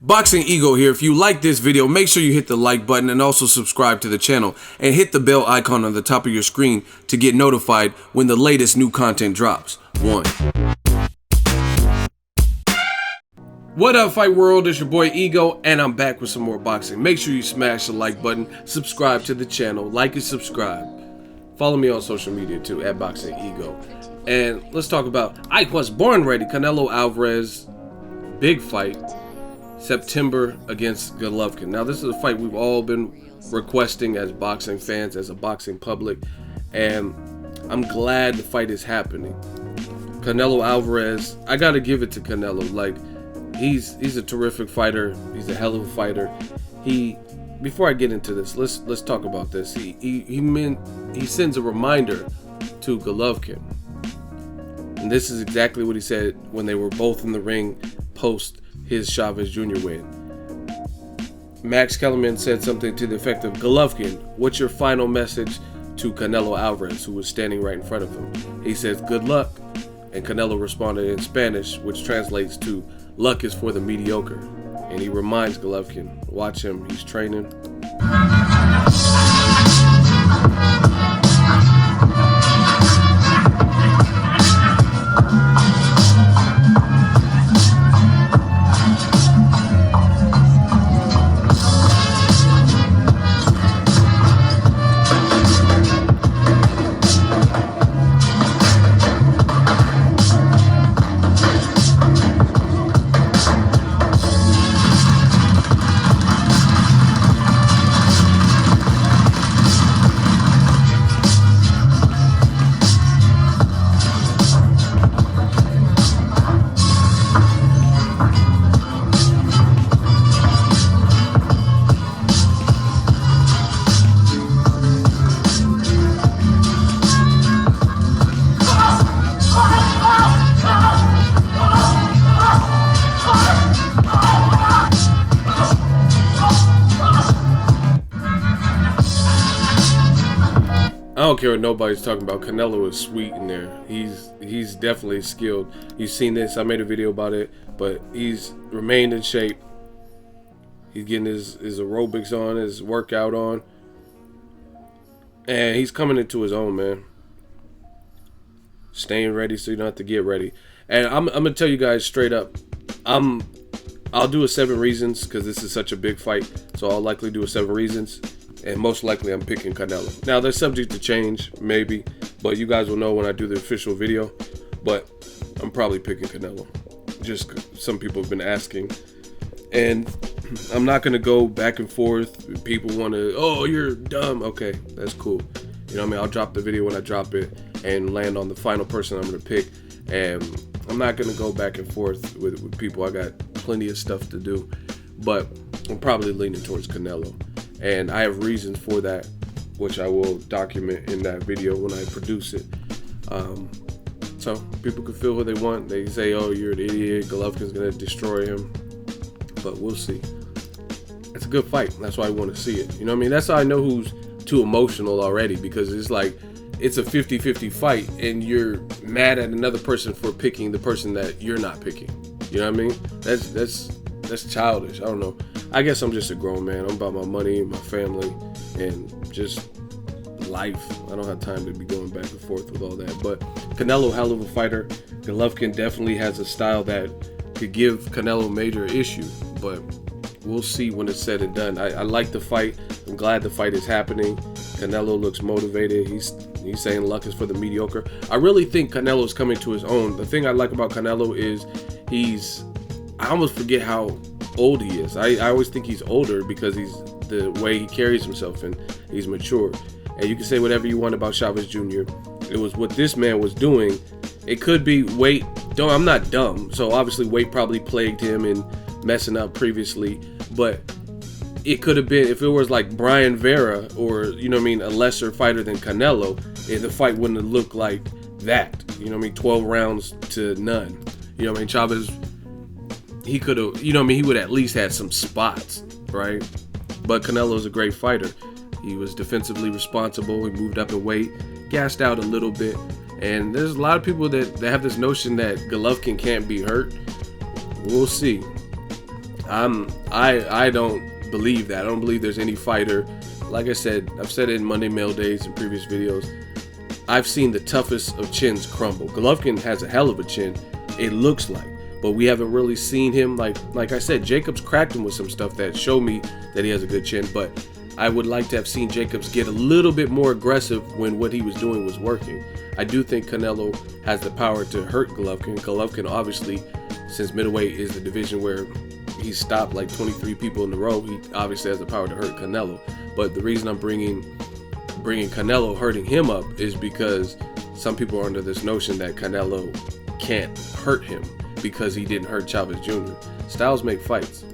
Boxingego here. If you like this video, make sure you hit the like button and also subscribe to the channel and hit the bell icon on the top of your screen to get notified when the latest new content drops. What up, fight world? It's your boy Ego, and I'm back with some more boxing. Make sure you smash the like button, subscribe to the channel, like and subscribe. Follow me on social media too, at Boxingego. And let's talk about I was born ready. Canelo Alvarez, big fight, September against Golovkin. Now this is a fight we've all been requesting as boxing fans, as a boxing public, and I'm glad the fight is happening. Canelo Alvarez, I gotta give it to Canelo. Like, he's a terrific fighter. He's a hell of a fighter. Before I get into this, let's talk about this. He sends a reminder to Golovkin, and this is exactly what he said when they were both in the ring post his Chavez Jr. win. Max Kellerman said something to the effect of, "Golovkin, what's your final message to Canelo Alvarez, who was standing right in front of him?" He says, "Good luck." And Canelo responded in Spanish, which translates to, "Luck is for the mediocre." And he reminds Golovkin, watch him, he's training. I don't care what nobody's talking about. Canelo is sweet in there. He's definitely skilled. You've seen this. I made a video about it, but he's remained in shape. He's getting his aerobics on, his workout on, and he's coming into his own, man. Staying ready so you don't have to get ready. And I'm gonna tell you guys straight up, I'll do a 7 reasons because this is such a big fight. So I'll likely do a 7 reasons. And most likely I'm picking Canelo. Now they're subject to change, maybe, but you guys will know when I do the official video. But I'm probably picking Canelo. Just some people have been asking. And I'm not gonna go back and forth. People wanna, oh, you're dumb. Okay, that's cool. You know what I mean? I'll drop the video when I drop it and land on the final person I'm gonna pick. And I'm not gonna go back and forth with people. I got plenty of stuff to do. But I'm probably leaning towards Canelo. And I have reasons for that, which I will document in that video when I produce it. So people can feel what they want. They say, oh, you're an idiot, Golovkin's gonna destroy him. But we'll see. It's a good fight. That's why I want to see it. You know what I mean? That's how I know who's too emotional already, because it's like, it's a 50-50 fight and you're mad at another person for picking the person that you're not picking. You know what I mean? That's childish. I don't know. I guess I'm just a grown man. I'm about my money, my family, and just life. I don't have time to be going back and forth with all that. But Canelo, hell of a fighter. Golovkin definitely has a style that could give Canelo major issue, but we'll see when it's said and done. I like the fight. I'm glad the fight is happening. Canelo looks motivated. He's saying luck is for the mediocre. I really think Canelo's coming to his own. The thing I like about Canelo is I almost forget how old he is. I always think he's older because he's the way he carries himself and he's mature. And you can say whatever you want about Chavez Jr. It was what this man was doing. It could be weight. I'm not dumb, so obviously weight probably plagued him and messing up previously. But it could have been, if it was like Brian Vera or, you know what I mean, a lesser fighter than Canelo, the fight wouldn't have looked like that. You know what I mean, 12 rounds to none. You know what I mean, Chavez, he could have, you know what I mean, he would at least had some spots, right? But Canelo's a great fighter. He was defensively responsible. He moved up in weight, gassed out a little bit. And there's a lot of people that have this notion that Golovkin can't be hurt. We'll see. I don't believe that. I don't believe there's any fighter. Like I said, I've said it in Monday Mail Days and previous videos. I've seen the toughest of chins crumble. Golovkin has a hell of a chin, it looks like, but we haven't really seen him. Like I said, Jacobs cracked him with some stuff that showed me that he has a good chin, but I would like to have seen Jacobs get a little bit more aggressive when what he was doing was working. I do think Canelo has the power to hurt Golovkin. Golovkin, obviously, since middleweight is the division where he stopped like 23 people in a row, he obviously has the power to hurt Canelo. But the reason I'm bringing Canelo hurting him up is because some people are under this notion that Canelo can't hurt him because he didn't hurt Chavez Jr. Styles make fights.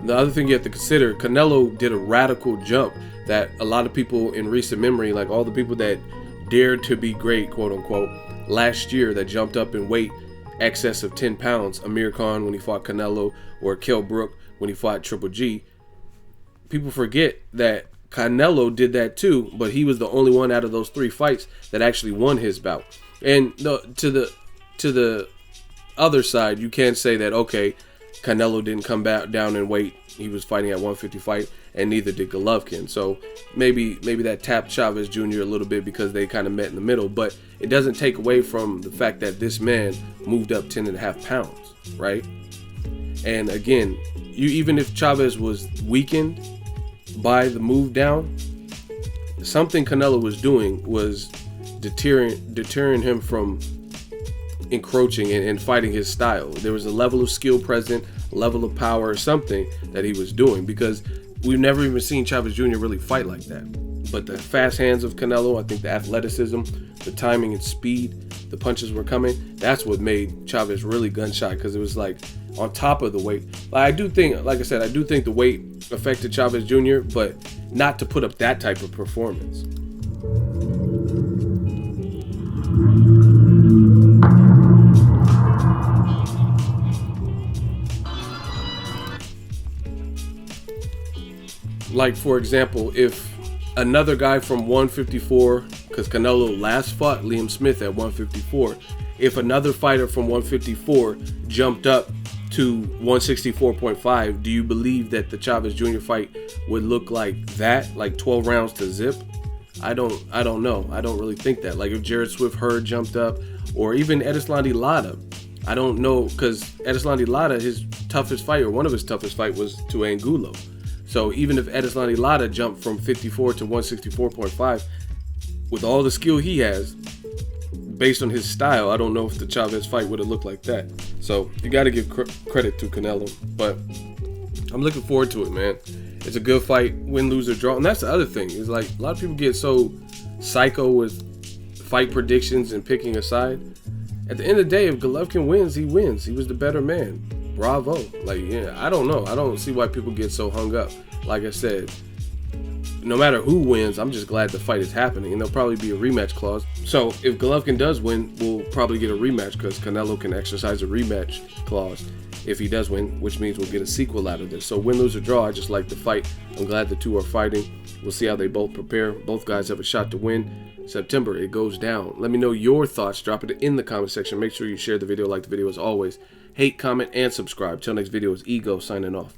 The other thing you have to consider, Canelo did a radical jump that a lot of people in recent memory, like all the people that dared to be great, quote unquote, last year that jumped up in weight excess of 10 pounds, Amir Khan when he fought Canelo, or Kell Brook when he fought Triple G. People forget that Canelo did that too, but he was the only one out of those 3 fights that actually won his bout. And to the other side, you can't say that, okay, Canelo didn't come back down in weight. He was fighting at 150 fight, and neither did Golovkin. So maybe that tapped Chavez Jr. a little bit because they kind of met in the middle. But it doesn't take away from the fact that this man moved up 10.5 pounds, right? And again, even if Chavez was weakened by the move down, something Canelo was doing was deterring him from encroaching and fighting his style. There was a level of skill present, level of power, something that he was doing, because we've never even seen Chavez Jr. really fight like that. But the fast hands of Canelo, I think the athleticism, the timing and speed, the punches were coming, that's what made Chavez really gunshot, because it was like on top of the weight. I do think, like I said, I do think the weight affected Chavez Jr., but not to put up that type of performance. Like, for example, if another guy from 154, because Canelo last fought Liam Smith at 154, if another fighter from 154 jumped up to 164.5, do you believe that the Chavez Jr. fight would look like that, like 12 rounds to zip? I don't know. I don't really think that. Like if Jared Swift Hurd jumped up, or even Erislandy Lara, I don't know, because Erislandy Lara, his toughest fight, or one of his toughest fight, was to Angulo. So even if Erislandy Lara jumped from 54 to 164.5, with all the skill he has, based on his style, I don't know if the Chavez fight would have looked like that. So you got to give credit to Canelo, but I'm looking forward to it, man. It's a good fight, win, lose, or draw. And that's the other thing, is like a lot of people get so psycho with fight predictions and picking a side. At the end of the day, if Golovkin wins, he wins. He was the better man. Bravo. Like, yeah, I don't know. I don't see why people get so hung up. Like I said, no matter who wins, I'm just glad the fight is happening, and there'll probably be a rematch clause. So if Golovkin does win, we'll probably get a rematch, because Canelo can exercise a rematch clause if he does win, which means we'll get a sequel out of this. So win, lose, or draw, I just like the fight. I'm glad the two are fighting. We'll see how they both prepare. Both guys have a shot to win. September, it goes down. Let me know your thoughts. Drop it in the comment section. Make sure you share the video, like the video as always. Hate, comment, and subscribe. Till next video, is Ego signing off.